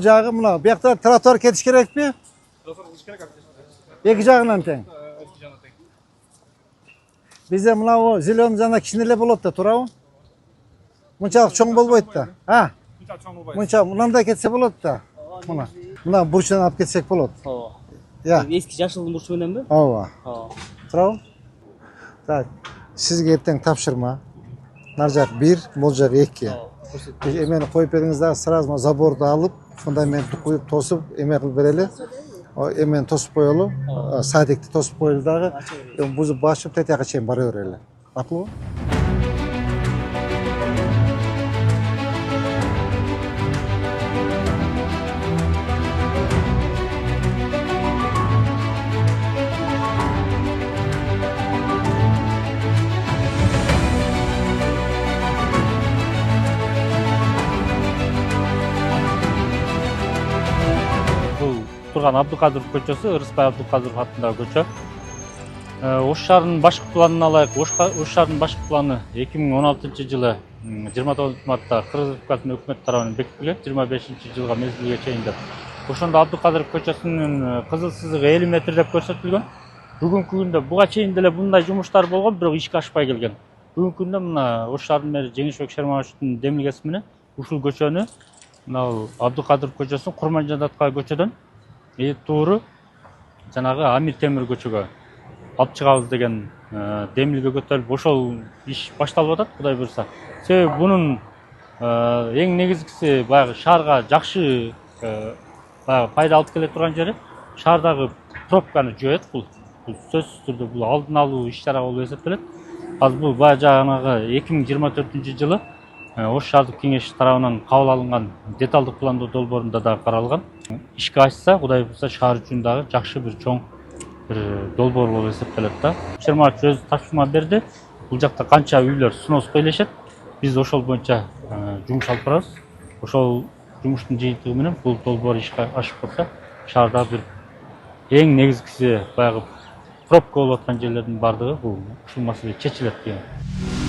бул жагы мына биякта тротуар кетиш керекпи? Тротуар кылыш керек. Эки жагынан тең. Эки жагынан тең. Бизде мына зеленый жана кичине эле болот да, туурабы? Мынчалык чоң болбойт да. Мынча чоң болбойт. Мынча мындай кетсе болот да. Мына бурчтан алып кетсек болот. Ооба. Я. Эски жашылдын бурчу мененби? Ооба. Ооба. Туурабы? Так. Сизге эртең тапшырма. Нар жак 1, бул жак 2. Эмени коюп бериңиз дагы сразу заборду алып, фундаментти куюп, тосуп, эме кылып берели. Эмени тосуп коелу, садикти тосуп коелу дагы. Бузуп башып тетияка чейин бара берели. Макулбу? Турган Абдыкадыров көчөсү, Ырысбай Абдыкадыров атындагы көчө. Ош шаарынын башкы планын алайык. Ош шаарынын башкы планы 2016-жылы 29 мартта Кыргыз Республикасынын өкмөт тарабынан бекитилген, 25-жылга мезгилге чейин деп. Ошондо Абдыкадыров көчөсүнүн кызыл сызыгы 50 метр деп көрсөтүлгөн. Бүгүнкү күндө буга чейин деле мындай жумуштар болгон, бирок ишке ашпай келген. Бүгүнкү күндө мына Ош шаарынын мэри Жеңишбек Шермановичтин демилгеси менен ушул көчөнү, мына Абдыкадыров көчөсүн Курманжанаткай көчөдөн тууру жанагы Амир Темир көчөгө алып чыгабыз деген демилге көтөрүлүп, ошол иш башталып атат, Кудай буйрса. Себеби бунун эң негизгиси баягы шаарга жакшы баягы пайда алып келе турган жери шаардагы пробканы жоет. Бул сөзсүз түрдө бул алдын алуу иш-чара болуп эсептелет. Азыр бул баягы жанагы 2024-жылы Ош шаардык кеңеш тарабынан кабыл алынган деталдык пландоо долбоорунда да каралган. Ишке ашса, Кудай буйрса, шаар үчүн дагы жакшы бир чоң бир долбоор болуп эсептелет да. Шерманович өзү тапшырма берди. Бул жакта канча үйлөр снос коюлушат. Биз ошол боюнча жумуш алып барабыз. Ошол жумуштун жыйынтыгы менен бул долбоор ишке ашып калса, шаарда бир эң негизгиси баягы пробка болуп аткан жерлердин бардыгы бул ушул маселе чечилет деген.